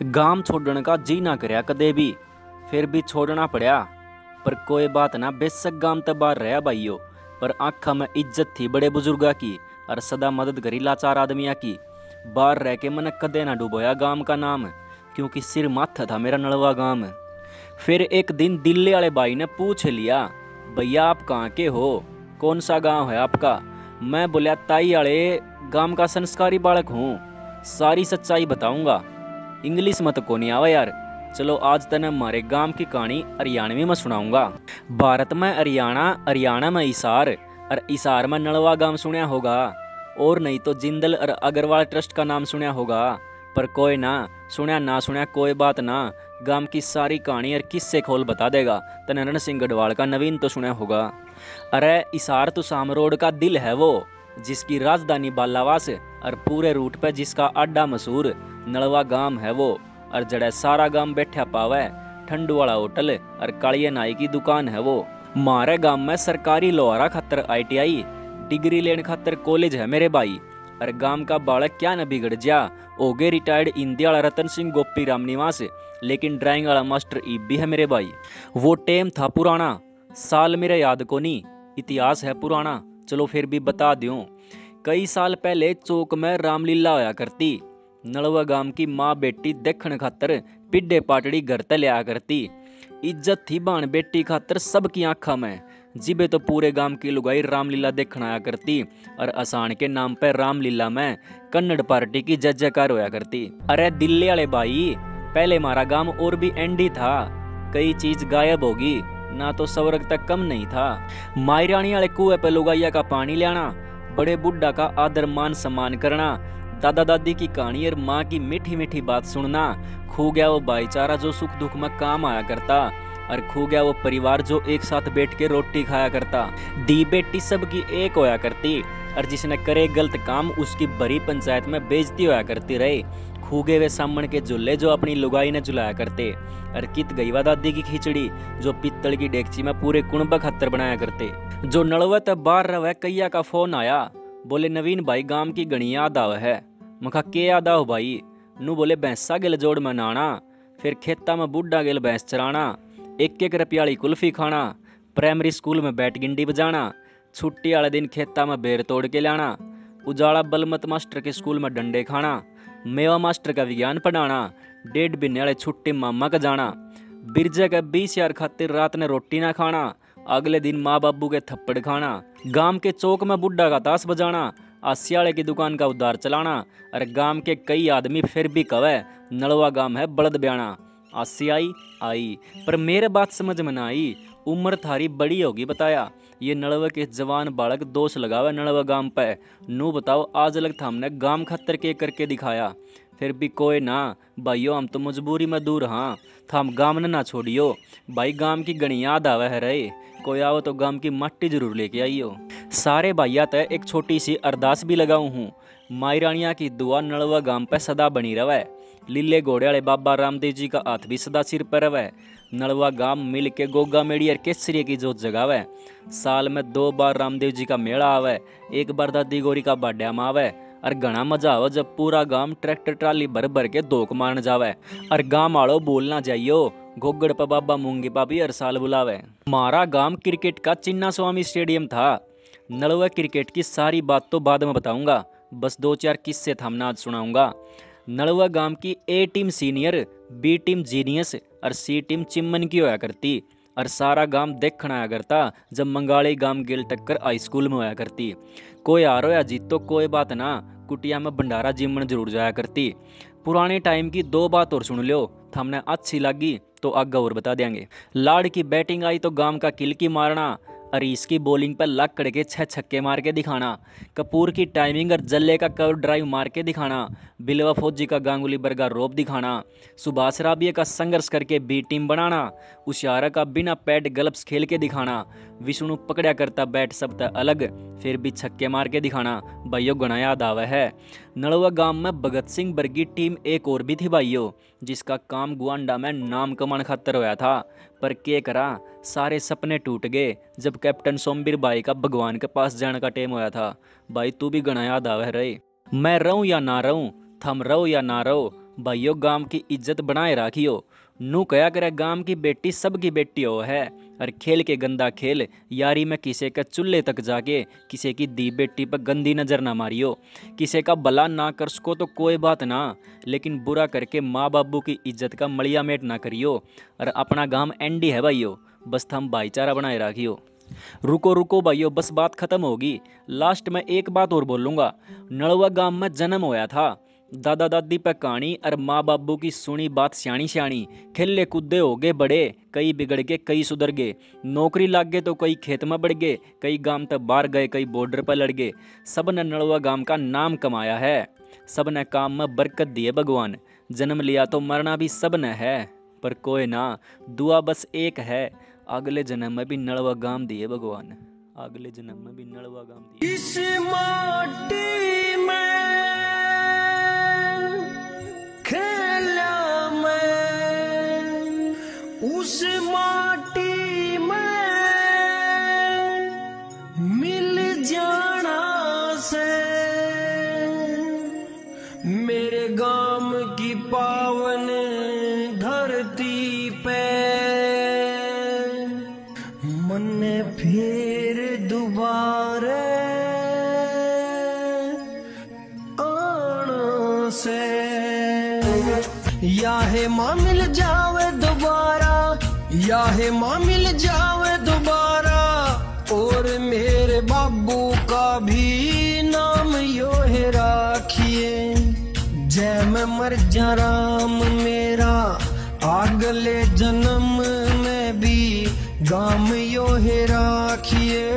गाम छोड़ने का जी ना करया कदे भी, फिर भी छोड़ना पड़ा। पर कोई बात ना, बेशक गाम तो बाहर रहा भाइयों, पर आँखा में इज्जत थी बड़े बुजुर्गा की, और सदा मदद करी लाचार आदमिया की। बाहर रह के मैंने कदे ना डुबोया गाम का नाम, क्योंकि सिर माथा था मेरा नलवा गाम। फिर एक दिन दिल्ली वाले भाई ने पूछ लिया, भैया आप कहाँ के हो, कौन सा गांव है आपका। मैं बोला ताई वाले गांव का संस्कारी बालक हूँ, सारी सच्चाई बताऊंगा। इंग्लिश मत को नहीं आवा यार। चलो आज तने हमारे गांव की कहानी हरियाणवी में सुनाऊंगा। भारत में हरियाणा, हरियाणा में हिसार, और हिसार में नलवा गांव सुना होगा। और नहीं तो जिंदल और अग्रवाल ट्रस्ट का नाम सुना होगा। पर कोई ना सुना कोई बात ना, गांव की सारी कहानी और किस्से खोल बता देगा। तने रण सिंह गढ़वाल का नवीन तो सुना होगा। अरे हिसार तो साम रोड का दिल है वो, जिसकी राजधानी बालावास और पूरे रूट पे जिसका अड्डा मशहूर नलवा गांव है वो। और जड़े सारा गांव बैठा पावे, ठंडू वाला होटल और कालिया नाई की दुकान है वो। मारे गांव में सरकारी लोहारा खातर ITI, डिग्री लेने खातर कॉलेज है मेरे भाई। और गांव का बालक क्या न बिगड़ जा, हो गए रिटायर्ड हिंदी वाला रतन सिंह गोपी राम निवास, लेकिन ड्राइंग वाला मास्टर ईब भी है मेरे भाई। वो टेम था पुराना, साल मेरा याद को नहीं, इतिहास है पुराना, चलो फिर भी बता दूं। कई साल पहले चौक में रामलीला होया करती। नलवा गांव की माँ बेटी देखने खातर पिड्डे पाटड़ी घर ते लिया करती। इज्जत थी बाण बेटी खातर सबकी आंखा में। जिबे तो पूरे गांव की लुगाई रामलीला देखने आया करती, और आसान के नाम पे रामलीला में कन्नड़ पार्टी की जय जयकार होया करती। अरे दिल्ली वाले भाई, पहले हमारा गांव और भी एंडी था, कई चीज गायब होगी, ना तो स्वर्ग तक कम नहीं था। मायरानी वाले कुएं पे लुगाइया का पानी लाना, बड़े बुड्ढा का आदर मान सम्मान करना, दादा दादी की कहानी और माँ की मीठी मीठी बात सुनना। खो गया वो भाईचारा जो सुख दुख में काम आया करता, और खो गया वो परिवार जो एक साथ बैठ के रोटी खाया करता। दी बेटी सबकी एक होया करती, और जिसने करे गलत काम उसकी बड़ी पंचायत में बेइज्जती होया करती रहे। खो गए वे सामन के झूले जो अपनी लुगाई ने झुलाया करते, और कित गई वा दादी की खिचड़ी जो पित्तल की डेगची में पूरे कुणबा खत्तर बनाया करते। जो नलवत बाहर रहे कैया का फोन आया, बोले नवीन भाई गांव की घनी याद आवे है। मखा के याद आओ भाई। नू बोले भैंसा गिल जोड़ में नाना, फिर खेता में बुढ़ा गिल भैंस चराना, एक एक रुपयाली कुल्फी खाना, प्राइमरी स्कूल में बैट गिंडी बजाना, छुट्टी वाले दिन खेता में बेर तोड़ के लाना, उजाला बलमत मास्टर के स्कूल में डंडे खाना, मेवा मास्टर का विज्ञान पढ़ाना, 1.5 महीने वाले छुट्टी मामा का जाना, बिरजे के 20,000 खातिर रात ने रोटी ना खाना, अगले दिन माँ बाबू के थप्पड़ खाना, गांव के चौक में बुड्ढा का ताश बजाना, आसियाले की दुकान का उधार चलाना। और गांव के कई आदमी फिर भी कवे नलवा गांव है बलद ब्याना। आसियाई आई, पर मेरे बात समझ में ना आई। उम्र थारी बड़ी होगी बताया, ये नलवा के जवान बालक दोष लगावे नलवा गांव पे। नू बताओ आज लग था हमने गांव खत्तर के करके दिखाया। फिर भी कोई ना भाइयों, हम तो मजबूरी में दूर हाँ, थाम गांव ने ना छोड़ियो भाई। गांव की घनी याद आवे है रे, कोई आओ तो गांव की मट्टी जरूर लेके आइयो। सारे भाइया तय एक छोटी सी अरदास भी लगाऊं हूँ, माई रानिया की दुआ नलवा गांव पे सदा बनी रवे। लीले घोड़े वाले बाबा रामदेव जी का हाथ भी सदा सिर पर रवे। नलवा गांव मिल के गोगा मेड़ी और केसरिया की जोत जगावे। साल में 2 बार रामदेव जी का मेला आवे, एक बार दादी गौरी का बाड्याम आवे। और घना मजा आवे जब पूरा गांव ट्रैक्टर ट्राली भर भर के धोख मारन जावे। और गांव वालों बोलना जाइयो, घोगड़ पर बाबा मूंगी पापी हर साल बुलावे। हमारा गांव क्रिकेट का चिन्ना स्वामी स्टेडियम था। नलवा क्रिकेट की सारी बात तो बाद में बताऊंगा, बस 2-4 किस्से थामना आज सुनाऊंगा। नलवा गांव की A team senior, B team genius और C टीम चिम्मन की होया करती। और सारा गांव देखने आया करता जब मंगाली गांव गिल टक्कर हाई स्कूल में होया करती। कोई हारो या जीत तो कोई बात ना, कुटिया में भंडारा जिम्मन जरूर जाया करती। पुराने टाइम की 2 बात और सुन लो, थमने अच्छी लगी तो आगे और बता देंगे। लाड़ की बैटिंग आई तो गांव का किलकी मारना, अरीस की बॉलिंग पर लकड़ के 6 छक्के मार के दिखाना, कपूर की टाइमिंग और जल्ले का कवर ड्राइव मार के दिखाना, बिलवा फौजी का गांगुली बर्गा रोप दिखाना, सुभाष राबिया का संघर्ष करके B टीम बनाना, उशियारा का बिना पैड ग्लव्स खेल के दिखाना, विष्णु पकड़ा करता बैट सब तक अलग फिर भी छक्के मार के दिखाना। भाइयों गणा याद आवे है। नलवा गांव में भगत सिंह वर्गी टीम एक और भी थी भाइयों, जिसका काम गुआंडा में नाम कमान खातर होया था। पर के करा, सारे सपने टूट गए जब कैप्टन सोमबीर भाई का भगवान के पास जाने का टाइम होया था। भाई तू भी गणा याद आवे रहे। मैं रहूं या ना रहूं, थम रहो या ना रहो, भाइयों गांव की इज्जत बनाए राखियो। नू कया करे गांव की बेटी सबकी बेटी हो है। और खेल के गंदा खेल यारी में किसे के चूल्हे तक जाके किसे की दी बेटी पर गंदी नजर ना मारियो। किसे का भला ना कर सको तो कोई बात ना, लेकिन बुरा करके माँ बाबू की इज्जत का मलिया मेट ना करियो। और अपना गांव एंडी है भाइयों, बस हम भाईचारा बनाए राखियो। रुको रुको भाइयों, बस बात खत्म होगी, लास्ट में एक बात और बोलूंगा। नलवा गांव में जन्म होया था, दादा दादी पे कहानी और माँ बाबू की सुनी बात श्याणी श्याणी। खेले कूदे हो गए बड़े, कई बिगड़ गए कई सुधर गए। नौकरी लाग गए तो कई खेत में बढ़ गए, कई गांव तक बाहर गए कई बॉर्डर पर लड़ गए। सब ने नलवा गांव का नाम कमाया है, सब ने काम में बरकत दी है भगवान। जन्म लिया तो मरना भी सब ने है, पर कोई ना, दुआ बस एक है, अगले जन्म में भी नलवा गांव दिए भगवान। अगले जन्म में भी नलवा गांव दिए। इस माटी में खेला मैं, उस माटी में मिल जाना से, मेरे गांव की पावन धरती पे मन फिर दोबारा आना से। या है माँ मिल जावे दोबारा, या है माँ मिल जावे दोबारा, और मेरे बाबू का भी नाम यो है राखिए। जय मैं मर जा राम मेरा, अगले जन्म में भी गाम यो है राखिए।